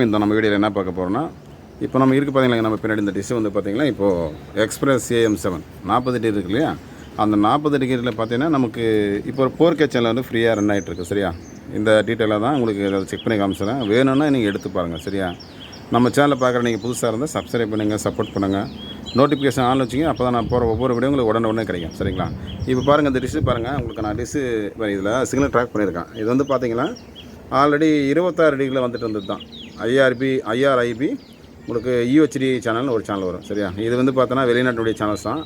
இந்த நம்ம வீடியோவில் என்ன பார்க்க போகிறோம்னா, இப்போ நம்ம இருக்குது பார்த்தீங்களா, நம்ம பின்னாடி இந்த டிஷ் வந்து பார்த்திங்கன்னா, இப்போது எக்ஸ்பிரஸ் AM7 40 டிகிரி இருக்கு இல்லையா, அந்த 40 டிகிரியில் பார்த்தீங்கன்னா நமக்கு இப்போ ஒரு 4K சேனல் வந்து ஃப்ரீயாக ரன் ஆகிட்டுருக்கு. சரியா, இந்த டீட்டெயிலாக தான் உங்களுக்கு அதை செக் பண்ணி காமிச்சிடறேன். வேணும்னா நீங்கள் எடுத்து பாருங்கள். சரியா, நம்ம சேனலில் பார்க்குற நீங்கள் புதுசாக இருந்தால் சப்ஸ்கிரைப் பண்ணுங்கள், சப்போர்ட் பண்ணுங்கள், நோட்டிஃபிகேஷன் ஆன் வச்சிங்க. அப்போ தான் நான் போகிற ஒவ்வொரு வீடியோ உங்களுக்கு உடனே கிடைக்கும். சரிங்களா, இப்போ பாருங்கள் இந்த டிஷ்ஷு பாருங்கள். உங்களுக்கு நான் டிஷ்ஷு இதில் சிக்னல் ட்ராக் பண்ணியிருக்கேன். இது வந்து பார்த்தீங்கன்னா ஆல்ரெடி 26 டிகிரியில் வந்துட்டு இருந்தது தான். IRIB உங்களுக்கு UHD சேனல்னு ஒரு சேனல் வரும். சரியா, இது வந்து பார்த்தோன்னா வெளிநாட்டுடைய சேனல்ஸ் தான்.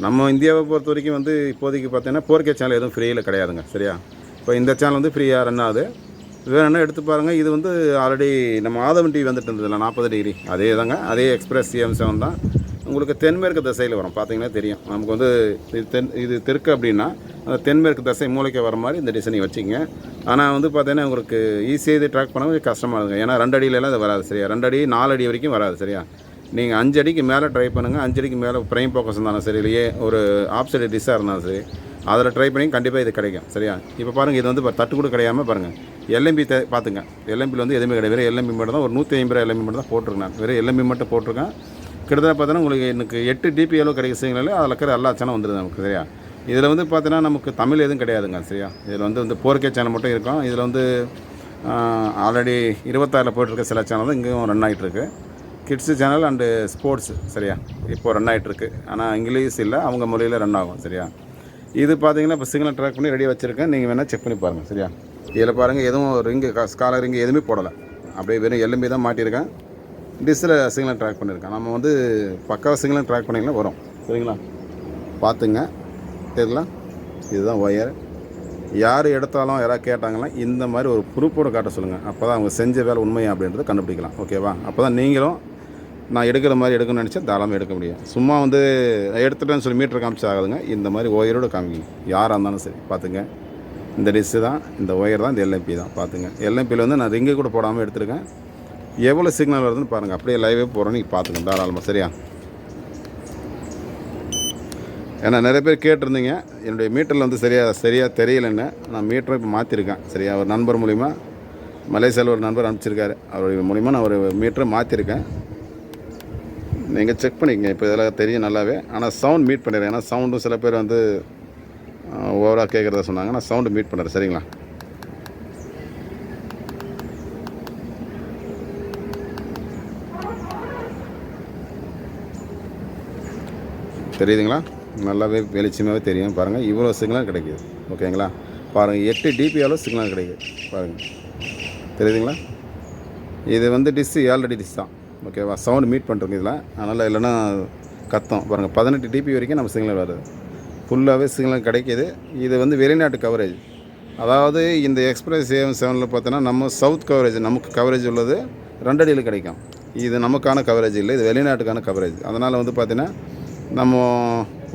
நம்ம இந்தியாவை பொறுத்த வரைக்கும் வந்து இப்போதைக்கு பார்த்தீங்கன்னா 4K சேனல் எதுவும் ஃப்ரீயில் கிடையாதுங்க. சரியா, இப்போ இந்த சேனல் வந்து ஃப்ரீயாக ரன் ஆகுது. வேணும்னா எடுத்து பாருங்கள். இது வந்து ஆல்ரெடி நம்ம ஆதவன் டிவி வந்துட்டு இருந்ததில்ல 40 டிகிரி, அதே தாங்க, அதே எக்ஸ்பிரஸ் AM7 தான். உங்களுக்கு தென்மேற்கு திசையில் வரும். பார்த்தீங்கன்னா தெரியும் நமக்கு வந்து இது தெற்கு அப்படின்னா அந்த தென்மேற்கு திசை மூளைக்கு வர மாதிரி இந்த டிசைனை வச்சுக்கங்க. ஆனால் வந்து பார்த்தீங்கன்னா உங்களுக்கு ஈஸியாக இது ட்ராக் பண்ண கொஞ்சம் கஷ்டமாக இருக்குங்க. ஏன்னா 2 அடியிலலாம் அது வராது. சரியா, 2 அடி 4 அடி வரைக்கும் வராது. சரியா, நீங்கள் 5 அடிக்கு மேலே ட்ரை பண்ணுங்கள். 5 அடிக்கு மேலே ப்ரைம் ஃபோக்கஸ் இருந்தாலும் சரி, இல்லையே ஒரு ஆப்சைடு டிஷ்ஷாக இருந்தாலும் சரி, அதில் ட்ரை பண்ணி கண்டிப்பாக இது கிடைக்கும். சரியா, இப்போ பாருங்கள், இது வந்து தட்டு கூட கிடையாமல் பாருங்கள். LMB பார்த்துங்க. LMBயில் வந்து எதுவுமே கிடையாது. வெறும் LMB மட்டும் தான். ஒரு 150 LMB மட்டும் தான் போட்டிருக்கேன். நான் வெறும் LMB மட்டும் போட்டிருக்கேன். கிட்டத்தட்ட பார்த்தீங்கன்னா உங்களுக்கு எனக்கு 8 DP அளவு கிடைக்கிற சிக்னல் அதில் இருக்கிற எல்லா சேனலும் வந்துடுது நமக்கு. சரியா, இதில் வந்து பார்த்தீங்கன்னா நமக்கு தமிழ் எதுவும் கிடையாதுங்க. சரியா, இதில் வந்து 4K சேனல் மட்டும் இருக்கும். இதில் வந்து ஆல்ரெடி 26 போயிட்டுருக்க சில சேனல் தான் இங்கேயும் ரன் ஆகிட்டுருக்கு. Kids channel and sports. சரியா, இப்போது ரன் ஆகிட்டுருக்கு. ஆனால் இங்கிலீஷ் இல்லை, அவங்க மொழியில் ரன் ஆகும். சரியா, இது பார்த்தீங்கன்னா இப்போ சிக்னல் ட்ராக் பண்ணி ரெடியாக வச்சுருக்கேன். நீங்கள் வேணால் செக் பண்ணி பாருங்கள். சரியா, இதில் பாருங்கள், எதுவும் ரிங்கு ஸ்காலர் ரிங்கு எதுவுமே போடலை. அப்படியே வெறும் LMB தான் மாட்டியிருக்கேன். டிஸ்ஸில் சிக்னல் ட்ராக் பண்ணியிருக்கேன். நம்ம வந்து பக்காவாக சிக்னல் ட்ராக் பண்ணிங்கன்னா வரும். சரிங்களா, பார்த்துங்க. தெரியல, இதுதான் ஒயர். யார் எடுத்தாலும் யாராவது கேட்டாங்கன்னா இந்த மாதிரி ஒரு ப்ரூஃபோடு காட்ட சொல்லுங்கள். அப்போ தான் அவங்க செஞ்ச வேலை உண்மையா அப்படின்றத கண்டுபிடிக்கலாம். ஓகேவா, அப்போ தான் நீங்களும் நான் எடுக்கிற மாதிரி எடுக்கணும்னு நினச்சா தாராளமாக எடுக்க முடியும். சும்மா வந்து எடுத்துட்டேன்னு சொல்லி மீட்டர் காமிச்சு ஆகுதுங்க. இந்த மாதிரி ஒயரோடு காமிங்க யாராக இருந்தாலும் சரி. பார்த்துங்க, இந்த டிஷ்ஷு தான், இந்த ஒயர் தான், இந்த LMP தான். பார்த்துங்க, LMPயில் வந்து நான் ரிங்கு கூட போடாமல் எடுத்துருக்கேன். எவ்வளோ சிக்னல் வருதுன்னு பாருங்கள். அப்படியே லைவே போகிறோன்னு நீங்கள் பார்த்துங்க தாராளமாக. சரியா, ஏன்னா நிறைய பேர் கேட்டிருந்தீங்க என்னுடைய மீட்டரில் வந்து சரியாக தெரியலன்னு. நான் மீட்டரை இப்போ மாற்றிருக்கேன். சரியா, ஒரு நண்பர் மூலிமா, மலேசியாவில் ஒரு நண்பர் அனுப்பிச்சிருக்காரு. அவர் மூலிமா நான் ஒரு மீட்டரை மாற்றிருக்கேன். நீங்கள் செக் பண்ணிக்கங்க. இப்போ இதெல்லாம் தெரியும் நல்லாவே. ஆனால் சவுண்ட் மீட் பண்ணிடுறேன். ஏன்னா சவுண்டும் சில பேர் வந்து ஓவராக கேட்குறதா சொன்னாங்க. நான் சவுண்டு மீட் பண்ணுறேன். சரிங்களா, தெரியுதுங்களா, நல்லாவே வெளிச்சமாகவே தெரியும். பாருங்கள், இவ்வளோ சிக்னல் கிடைக்கிது. ஓகேங்களா, பாருங்கள் 8 DP அளவு சிக்னல் கிடைக்குது. பாருங்கள், தெரியுதுங்களா. இது வந்து டிஷ்ஷு ஆல்ரெடி டிஷ் தான். ஓகேவா, சவுண்டு மீட் பண்ணுறோங்க இதில். அதனால் இல்லைன்னா கத்தம். பாருங்கள், 18 DP வரைக்கும் நம்ம சிக்னல் வருது. ஃபுல்லாகவே சிக்னல் கிடைக்கிது. இது வந்து வெளிநாட்டு கவரேஜ். அதாவது இந்த எக்ஸ்பிரஸ் AM7 பார்த்தோன்னா நம்ம சவுத் கவரேஜ், நமக்கு கவரேஜ் உள்ளது 2 அடியில் கிடைக்கும். இது நமக்கான கவரேஜ் இல்லை, இது வெளிநாட்டுக்கான கவரேஜ். அதனால் வந்து பார்த்திங்கன்னா நம்ம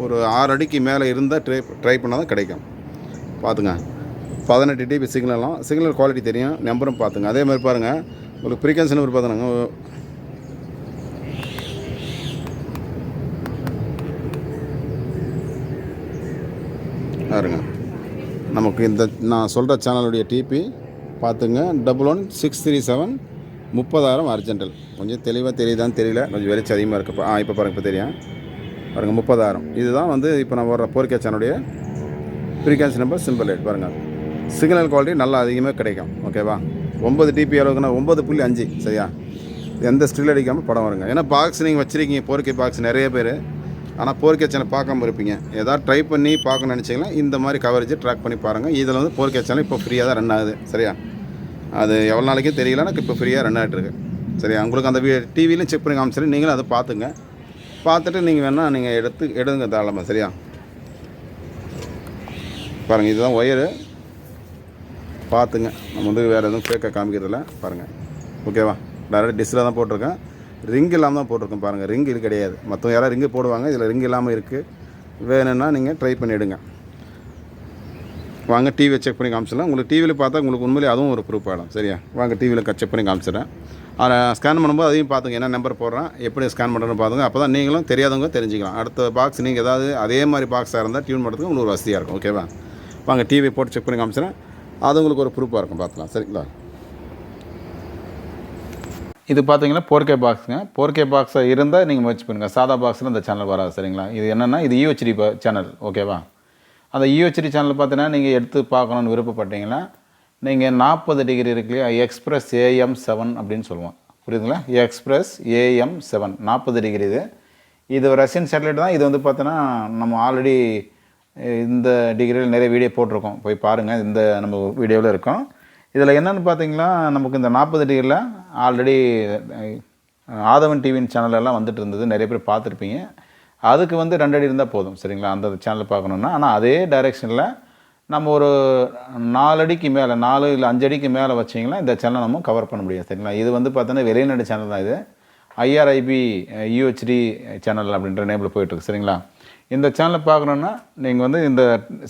ஒரு 6 அடிக்கு மேலே இருந்தால் ட்ரை பண்ணால் தான் கிடைக்கும். பார்த்துங்க, 18 DP சிக்னல் குவாலிட்டி தெரியும். நம்பரும் பார்த்துங்க. அதே மாதிரி பாருங்கள், உங்களுக்கு ஃப்ரீக்வன்சி நம்பர் பார்த்துனாங்க. பாருங்க, நமக்கு இந்த நான் சொல்கிற சேனலுடைய TP பார்த்துங்க 11637 30,000 அர்ஜென்டல். கொஞ்சம் தெளிவாக தெரியுதான்னு தெரியல, கொஞ்சம் வெளிச்சம் அதிகமாக இருக்குது. இப்போ பாருங்கள், இப்போ தெரியும் பாருங்கள் 30,000. இதுதான் வந்து இப்போ நான் வர்ற 4K சேனலுடைய ஃப்ரீக்வன்சி நம்பர் சிம்பிள் 8. பாருங்கள், சிக்னல் குவாலிட்டி நல்லா அதிகமாக கிடைக்கும். ஓகேவா, 9 DP அளவுக்குன்னா 9.5. சரியா, எந்த ஸ்டில் அடிக்காமல் படம் வருங்க. ஏன்னா பாக்ஸ் நீங்கள் வச்சுருக்கீங்க 4K பாக்ஸ் நிறைய பேர். ஆனால் 4K சேனல் பார்க்காம இருப்பீங்க. ஏதாவது ட்ரை பண்ணி பார்க்கணும்னு நினச்சிங்கன்னா இந்த மாதிரி கவரேஜ் ட்ராக் பண்ணி பாருங்கள். இதில் வந்து 4K சேனல் இப்போ ஃப்ரீயாக தான் ரன் ஆகுது. சரியா, அது எவ்வளோ நாளைக்கும் தெரியல, எனக்கு இப்போ ஃப்ரீயாக ரன் ஆகிட்டுருக்கு. சரியா, உங்களுக்கு அந்த டிவிலையும் செக் பண்ணி காமிச்சிட்டு நீங்களும் அதை பார்த்துங்க. பார்த்துட்டு நீங்கள் வேணால் நீங்கள் எடுங்க தாராளமாக. சரியா, பாருங்கள், இதுதான் ஒயரு. பார்த்துங்க, நம்ம வந்து வேறு எதுவும் ஃபேக்காக காமிக்கிறதில்ல. பாருங்கள், ஓகேவா, டேரெக்டாக டிஷ்ஷில் தான் போட்டிருக்கேன். ரிங் இல்லாமல் தான் போட்டிருக்கேன். பாருங்கள், ரிங் இது கிடையாது. மற்றவங்க யாராவது ரிங்கு போடுவாங்க, இதில் ரிங் இல்லாமல் இருக்குது. வேணும்னா நீங்கள் ட்ரை பண்ணிவிடுங்க. வாங்க டிவியை செக் பண்ணி காமிச்சிடலாம். உங்களுக்கு டிவியில் பார்த்தா உங்களுக்கு உண்மையிலே அதுவும் ஒரு ப்ரூஃப் ஆகிடும். சரியா, வாங்க டிவியில் செக் பண்ணி காமிச்சிடறேன். அதை ஸ்கேன் பண்ணும்போது அதையும் பார்த்துங்க, என்ன நம்பர் போடுறேன், எப்படி ஸ்கேன் பண்ணுறேன்னு பார்த்துங்க. அப்போ தான் நீங்களும் தெரியாதவங்க தெரிஞ்சுக்கலாம். அடுத்த பாக்ஸ் நீங்கள் ஏதாவது அதே மாதிரி பாக்ஸாக இருந்தால் டியூன் பண்ணுறதுக்கு உங்களுக்கு ஒரு வசதியாக இருக்கும். ஓகேவா, வாங்க டிவி போட்டு செக் பண்ணி காமிச்சிடறேன். அது உங்களுக்கு ஒரு ப்ரூஃபாக இருக்கும். பார்த்துக்கலாம். சரிங்களா, இது பார்த்தீங்கன்னா 4K பாக்ஸுங்க. 4K பாக்ஸாக இருந்தால் நீங்கள் முயற்சி பண்ணுங்கள். சாதா பாக்ஸில் இந்த சேனல் வராது சரிங்களா. இது என்னென்னா இது UHD சேனல் ஓகேவா. அந்த UHD சேனல் பார்த்தீங்கன்னா நீங்கள் எடுத்து பார்க்கணுன்னு விருப்பப்பட்டீங்கன்னா நீங்கள் 40 டிகிரி இருக்கு இல்லையா, எக்ஸ்பிரஸ் AM7 அப்படின்னு சொல்லுவோம். புரியுதுங்களா. எக்ஸ்பிரஸ் AM7 40 டிகிரி இது ரஷ்யன் சேட்டலைட் தான். இது வந்து பார்த்தீங்கன்னா நம்ம ஆல்ரெடி இந்த டிகிரியில் நிறைய வீடியோ போட்டிருக்கோம், போய் பாருங்கள். இந்த நம்ம வீடியோவில் இருக்கும். இதில் என்னென்னு பார்த்தீங்கன்னா நமக்கு இந்த 40 டிகிரியில் ஆல்ரெடி ஆதவன் டிவியின் சேனலெல்லாம் வந்துட்டு இருந்தது, நிறைய பேர் பார்த்துருப்பீங்க. அதுக்கு வந்து 2 அடி இருந்தால் போதும் சரிங்களா, அந்த சேனல் பார்க்கணுன்னா. ஆனால் அதே டைரெக்ஷனில் நம்ம ஒரு 4 அடிக்கு மேலே 4 இல்லை 5 அடிக்கு மேலே வச்சிங்கன்னா இந்த சேனலை நம்ம கவர் பண்ண முடியும் சரிங்களா. இது வந்து பார்த்தோன்னா வெளிநாடு சேனல் தான். இது IRIB UHD சேனல் அப்படின்ற நேமில் போயிட்டுருக்கு சரிங்களா. இந்த சேனலை பார்க்கணுன்னா நீங்கள் வந்து இந்த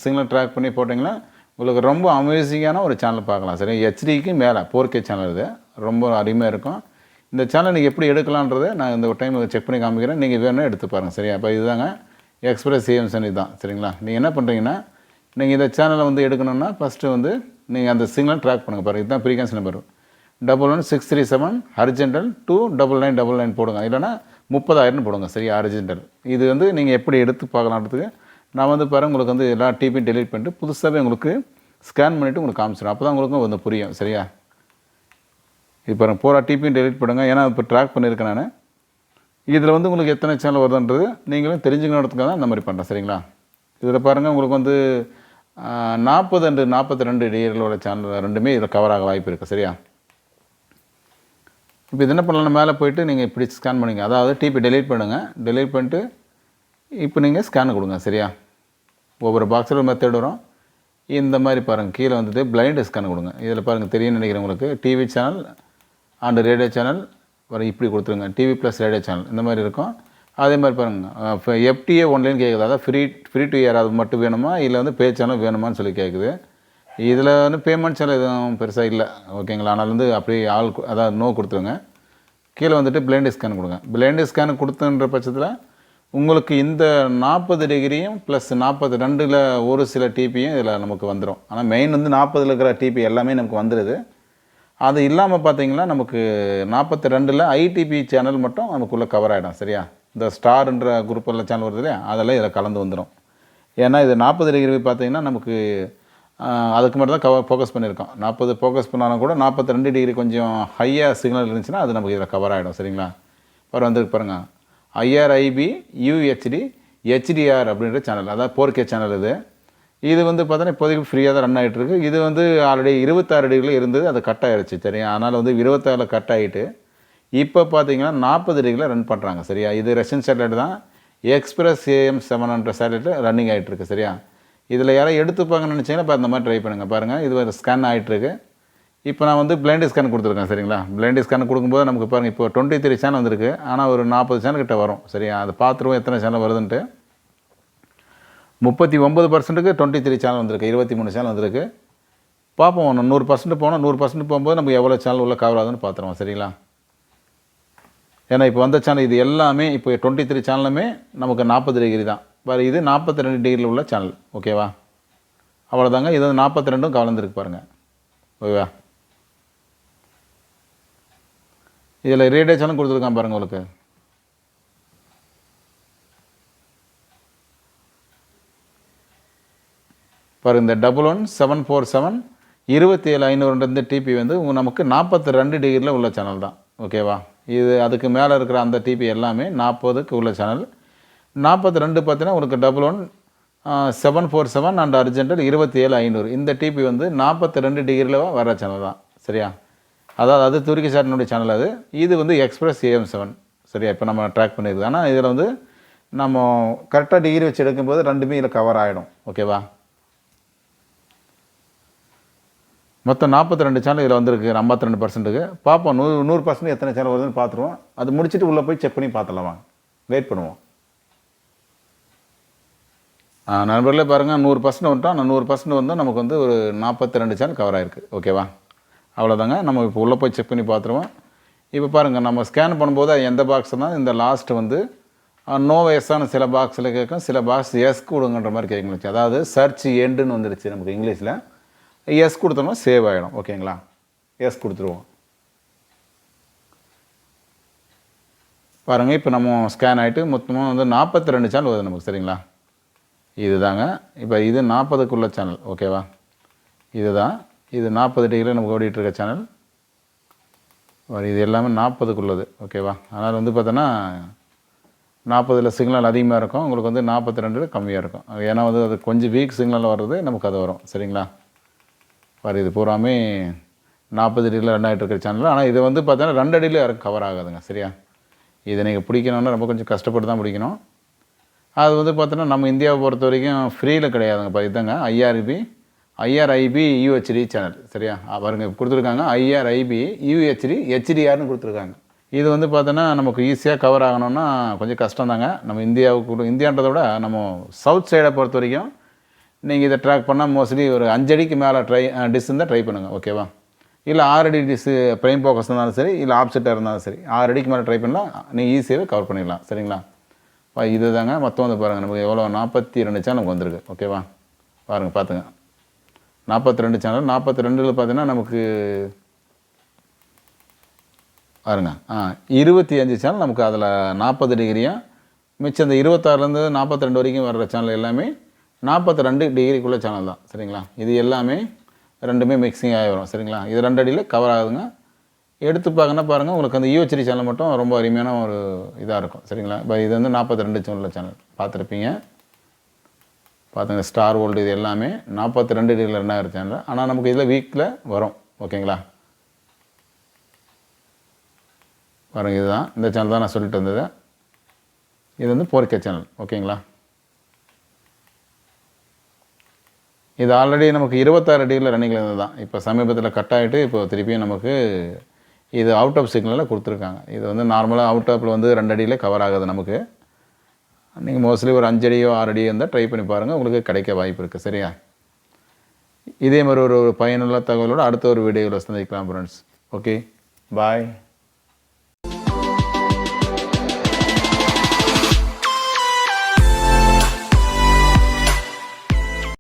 சிக்னல் ட்ராக் பண்ணி போட்டிங்கன்னா உங்களுக்கு ரொம்ப அமேசிங்கான ஒரு சேனல் பார்க்கலாம் சரி. HDக்கு மேலே 4K சேனல் இது ரொம்ப அருமையாக இருக்கும். இந்த சேனல் நீங்கள் எப்படி எடுக்கலான்றதை நான் இந்த ஒரு டைம் செக் பண்ணி காமிக்கிறேன், நீங்கள் வேணும்னா எடுத்து பாருங்கள் சரியா. அப்போ இதுதாங்க எக்ஸ்பிரஸ் AM7 இதுதான் சரிங்களா. நீங்கள் என்ன பண்ணுறீங்கன்னா நீங்கள் இந்த சேனலை வந்து எடுக்கணுன்னா ஃபஸ்ட்டு வந்து நீங்கள் அந்த சிக்னல் ட்ராக் பண்ணுங்கள் பாருங்கள். இதுதான் ஃப்ரீக்வன்சி நம்பர் 11637 ஹரிஜென்டல் 29999 போடுங்க, இல்லைனா 30,000 போடுங்க சரியா ஹரிஜென்டல். இது வந்து நீங்கள் எப்படி எடுத்து பார்க்கலான்றதுக்கு நான் வந்து பாருங்கள் உங்களுக்கு வந்து எல்லா டிபியும் டெலீட் பண்ணிட்டு புதுசாகவே உங்களுக்கு ஸ்கேன் பண்ணிவிட்டு உங்களுக்கு காமிச்சிடும். அப்போ தான் உங்களுக்கு வந்து புரியும் சரியா. இது பாருங்கள் பூரா டிபியும் டெலீட் பண்ணுங்கள், ஏன்னா இப்போ ட்ராக் பண்ணியிருக்கேன் நான். இதில் வந்து உங்களுக்கு எத்தனை சேனல் வருதுன்றது நீங்களும் தெரிஞ்சுக்கணுன்றதுக்காக தான் இந்த மாதிரி பண்ணுறேன் சரிங்களா. இதில் பாருங்கள் உங்களுக்கு வந்து 40 அண்டு 42 டிகிரிகளோட சேனல் ரெண்டுமே இதில் கவர் ஆக வாய்ப்பு இருக்குது சரியா. இப்போ இது என்ன பண்ணலாம், மேலே போய்ட்டு நீங்கள் இப்படி ஸ்கேன் பண்ணிங்க, அதாவது டிபி டெலீட் பண்ணுங்கள். டெலீட் பண்ணிட்டு இப்போ நீங்கள் ஸ்கேன் கொடுங்க சரியா. ஒவ்வொரு பாக்ஸில் ஒரு மெத்தட் வரும். இந்த மாதிரி பாருங்கள் கீழே வந்துட்டு பிளைண்ட் ஸ்கேன் கொடுங்க. இதில் பாருங்கள் தெரியும்னு நினைக்கிறேன் உங்களுக்கு. TV channel and radio channel வர இப்படி கொடுத்துருங்க, டிவி ப்ளஸ் ரேடியோ சேனல் இந்த மாதிரி இருக்கும். அதே மாதிரி பாருங்கள் இப்போ FTA ஒன்லைன் கேட்குது, அதாவது ஃப்ரீ டு ஏர் அது மட்டும் வேணுமா இல்லை வந்து பே சேனல் வேணுமான்னு சொல்லி கேட்குது. இதில் வந்து பேமெண்ட் சேனல் எதுவும் பெருசாக இல்லை ஓகேங்களா. ஆனால் வந்து அப்படியே அதாவது நோ கொடுத்துருங்க. கீழே வந்துட்டு பிளைண்ட் ஸ்கேன் கொடுங்க. பிளைண்ட் ஸ்கேன் கொடுத்துன்ற பட்சத்தில் உங்களுக்கு இந்த 40 டிகிரியும் ப்ளஸ் 42ல் ஒரு சில டிபியும் இதில் நமக்கு வந்துடும். ஆனால் மெயின் வந்து 40ல் இருக்கிற டிபி எல்லாமே நமக்கு வந்துடுது. அது இல்லாமல் பார்த்தீங்கன்னா நமக்கு 42ல் ITP சேனல் மட்டும் நமக்குள்ளே கவர் ஆகிடும் சரியா. இந்த ஸ்டார்ன்ற குரூப்பில் சேனல் வருது இல்லையா, அதெல்லாம் இதில் கலந்து வந்துடும். ஏன்னா இது 40 டிகிரி பார்த்தீங்கன்னா நமக்கு அதுக்கு மட்டும் தான் ஃபோக்கஸ் பண்ணியிருக்கோம். 40 ஃபோக்கஸ் பண்ணாலும் கூட 42 டிகிரி கொஞ்சம் ஹையாக சிக்னல் இருந்துச்சுன்னா அது நமக்கு இதில் கவர் ஆகிடும் சரிங்களா. அப்புறம் வந்துருக்கு பாருங்கள் IRIB UHD HDR அப்படின்ற சேனல், அதாவது 4K சேனல். இது வந்து பார்த்தோன்னா இப்போதைக்கு ஃப்ரீயாக தான் ரன் ஆகிட்டுருக்கு. இது வந்து ஆல்ரெடி 26 டிகிரியில் இருந்தது, அது கட் ஆகிடுச்சு சரியா. அதனால் வந்து 26ல் கட் ஆகிட்டு இப்போ பார்த்தீங்கன்னா 40 டிகிரியில் ரன் பண்ணுறாங்க சரியா. இது ரஷ்யன் சேட்டலைட் தான். எக்ஸ்பிரஸ் AM7 சேட்டலைட் ரன்னிங் ஆகிட்டுருக்கு சரியா. இதில் யாராவது எடுத்துப்பாங்கன்னு நினச்சிங்கன்னா இப்போ அந்த மாதிரி ட்ரை பண்ணுங்கள். பாருங்கள் இது ஒரு ஸ்கேன் ஆகிட்டுருக்கு. இப்போ நான் வந்து பிளைண்ட் ஸ்கேன் கொடுத்துருக்கேன் சரிங்களா. பிளைண்ட் ஸ்கேன் கொடுக்கும்போது நமக்கு பாருங்கள் இப்போ 23 சேனல் வந்திருக்கு, ஆனால் ஒரு 40 சேனல் கிட்ட வரும் சரியா. அது பார்த்துருவோம் எத்தனை சேனல் வருதுன்ட்டு. 39%க்கு 23 சேனல் வந்திருக்கு, 23 சேனல் வந்திருக்கு. பார்ப்போம் 100% போனால் 100% போகும்போது நமக்கு எவ்வளோ சேனல் உள்ள கவர் ஆகுதுன்னு பார்த்துருவோம் சரிங்களா. ஏன்னா இப்போ வந்த சேனல் இது எல்லாமே இப்போ 23 சேனலுமே நமக்கு 40 டிகிரி தான். வேறு இது 42 டிகிரியில் உள்ள சேனல் ஓகேவா. அவ்வளோதாங்க. இது 42ம் கலந்துருக்கு பாருங்கள் ஓகேவா. இதில் ரேடியோ சேனல் கொடுத்துருக்கான் பாருங்கள் உங்களுக்கு. பாருங்கள் இந்த 11747 27500 டிபி வந்து நமக்கு 42 டிகிரியில் உள்ள சேனல் தான் ஓகேவா. இது அதுக்கு மேலே இருக்கிற அந்த டிபி எல்லாமே 40க்கு உள்ள சேனல். 42 பார்த்தீங்கன்னா உங்களுக்கு 11747 அண்ட் அர்ஜென்டல் 27500 இந்த டிபி வந்து 42 டிகிரியில் வர சேனல் தான் சரியா. அதாவது அது துருக்கி சாட்டினுடைய சேனல். அது இது வந்து எக்ஸ்பிரஸ் AM7 சரியா. இப்போ நம்ம ட்ராக் பண்ணியிருக்கோம். ஆனால் இதில் வந்து நம்ம கரெக்டாக டிகிரி வச்சு எடுக்கும்போது ரெண்டுமே இதில் கவர் ஆகிடும் ஓகேவா. மொத்தம் 42 சேனல் இதில் வந்துருக்கு 52%க்கு. பார்ப்போம் 100% எத்தனை சேனல் வருதுன்னு பார்த்துருவோம். அது முடிச்சுட்டு உள்ளே போய் செக் பண்ணி பார்த்துடலாம், வெயிட் பண்ணுவோம். நண்பர்களே பாருங்கள் 100% வந்துட்டோம். ஆனால் 100% வந்து நமக்கு வந்து ஒரு 42 சேனல் கவர் ஆகிருக்கு ஓகேவா. அவ்வளோதாங்க. நம்ம இப்போ உள்ளே போய் செக் பண்ணி பார்த்துருவோம். இப்போ பாருங்கள் நம்ம ஸ்கேன் பண்ணும்போது எந்த பாக்ஸ்னால் இந்த லாஸ்ட்டு வந்து நோ எஸ்ஸான சில பாக்ஸில் கேட்கும், சில பாக்ஸ் எஸ் கொடுங்கன்ற மாதிரி கேட்கணும். அதாவது சர்ச் எண்டுன்னு வந்துடுச்சு நமக்கு இங்கிலீஷில். எஸ் கொடுத்தோம்னா சேவ் ஆகிடும் ஓகேங்களா. எஸ் கொடுத்துருவோம். பாருங்கள் இப்போ நம்ம ஸ்கேன் ஆகிட்டு மொத்தமாக வந்து 42 சேனல் வருது நமக்கு சரிங்களா. இது தாங்க இப்போ இது 40க்குள்ள சேனல் ஓகேவா. இதுதான் இது 40 டிகிரியில் நமக்கு ஓடிட்டுருக்க சேனல். இது எல்லாமே 40க்குள்ளது ஓகேவா. அதனால் வந்து பார்த்தோன்னா 40ல் சிக்னல் அதிகமாக இருக்கும், உங்களுக்கு வந்து 42 கம்மியாக இருக்கும். ஏன்னா வந்து அது கொஞ்சம் வீக் சிக்னலில் வர்றது நமக்கு அது வரும் சரிங்களா. இது பூராமே 40 டிகிரியில் ரன் ஆகிட்டு இருக்கிற சேனல். ஆனால் இது வந்து பார்த்தோன்னா 2 அடியில் யாரும் கவர் ஆகாதுங்க சரியா. இதை நீங்கள் பிடிக்கணுன்னா ரொம்ப கொஞ்சம் கஷ்டப்பட்டு தான் பிடிக்கணும். அது வந்து பார்த்தோன்னா நம்ம இந்தியாவை பொறுத்த வரைக்கும் ஃப்ரீயில் கிடையாதுங்க. இதுதாங்க ஐஆர்ஐபி யூஹெச்டி சேனல் சரியா. பாருங்க கொடுத்துருக்காங்க ஐஆர்ஐபி யூஹெச்டி ஹெச்டிஆர்னு கொடுத்துருக்காங்க. இது வந்து பார்த்தோன்னா நமக்கு ஈஸியாக கவர் ஆகணும்னா கொஞ்சம் கஷ்டம் தாங்க. நம்ம இந்தியான்றதை விட நம்ம சவுத் சைடை பொறுத்த வரைக்கும் நீங்கள் இதை ட்ராக் பண்ணால் மோஸ்ட்லி ஒரு 5 அடிக்கு மேலே டிஸ் இருந்தால் ட்ரை பண்ணுங்கள் ஓகேவா. இல்லை 6 அடி டிஸ்ஸு ப்ரைம் ஃபோக்கஸ் இருந்தாலும் சரி, இல்லை ஆப்செட்டாக இருந்தாலும் சரி 6 அடிக்கு மேலே ட்ரை பண்ணலாம், நீங்கள் ஈஸியாகவே கவர் பண்ணிடலாம் சரிங்களா. இது தாங்க மொத்தம் வந்து பாருங்கள் நமக்கு எவ்வளோ 42 சேனல் நமக்கு வந்திருக்கு ஓகேவா. பாருங்கள் பார்த்துங்க 42 சேனல். 42ல் பார்த்தீங்கன்னா நமக்கு பாருங்க 25 சேனல் நமக்கு அதில் 40 டிகிரியும், மிச்சம் இந்த 26லேருந்து 42 வரைக்கும் வர்ற சேனல் எல்லாமே 42 டிகிரிக்குள்ளே சேனல் தான் சரிங்களா. இது எல்லாமே ரெண்டுமே மிக்சிங் ஆகி வரும் சரிங்களா. இது 2 அடியில் கவர் ஆகுதுங்க. எடுத்து பார்க்கணுன்னா பாருங்கள் உங்களுக்கு அந்த யூஹெச்டி சேனல் மட்டும் ரொம்ப அருமையான ஒரு இதாக இருக்கும் சரிங்களா. இப்போ இது வந்து 42 சேனல் பார்த்துருப்பீங்க. பார்த்துங்க ஸ்டார் வேர்ல்டு இது எல்லாமே 42 டிகிரியில் ரன் ஆகிற சேனல். ஆனால் நமக்கு இதில் வீக்கில் வரும் ஓகேங்களா. பாருங்கள் இதுதான் இந்த சேனல் தான் நான் சொல்லிட்டு வந்தது. இது வந்து 4K சேனல் ஓகேங்களா. இது ஆல்ரெடி நமக்கு 26 டிகிரியில் ரன்னிங்கில் இருந்து தான் இப்போ சமீபத்தில் கட் ஆகிட்டு இப்போ திருப்பியும் நமக்கு இது அவுட் ஆஃப் சிக்னலில் கொடுத்துருக்காங்க. இது வந்து நார்மலாக அவுட் ஆஃபில் வந்து 2 அடியில் கவர் ஆகுது நமக்கு. நீங்கள் மோஸ்ட்லி ஒரு 5 அடியோ 6 அடியோ இருந்தால் ட்ரை பண்ணி பாருங்கள், உங்களுக்கு கிடைக்க வாய்ப்பு இருக்குது சரியா. இதே மாதிரி ஒரு பயனுள்ள தகவலோடு அடுத்த ஒரு வீடியோவில் சந்திக்கலாம் ஃப்ரெண்ட்ஸ். Okay bye.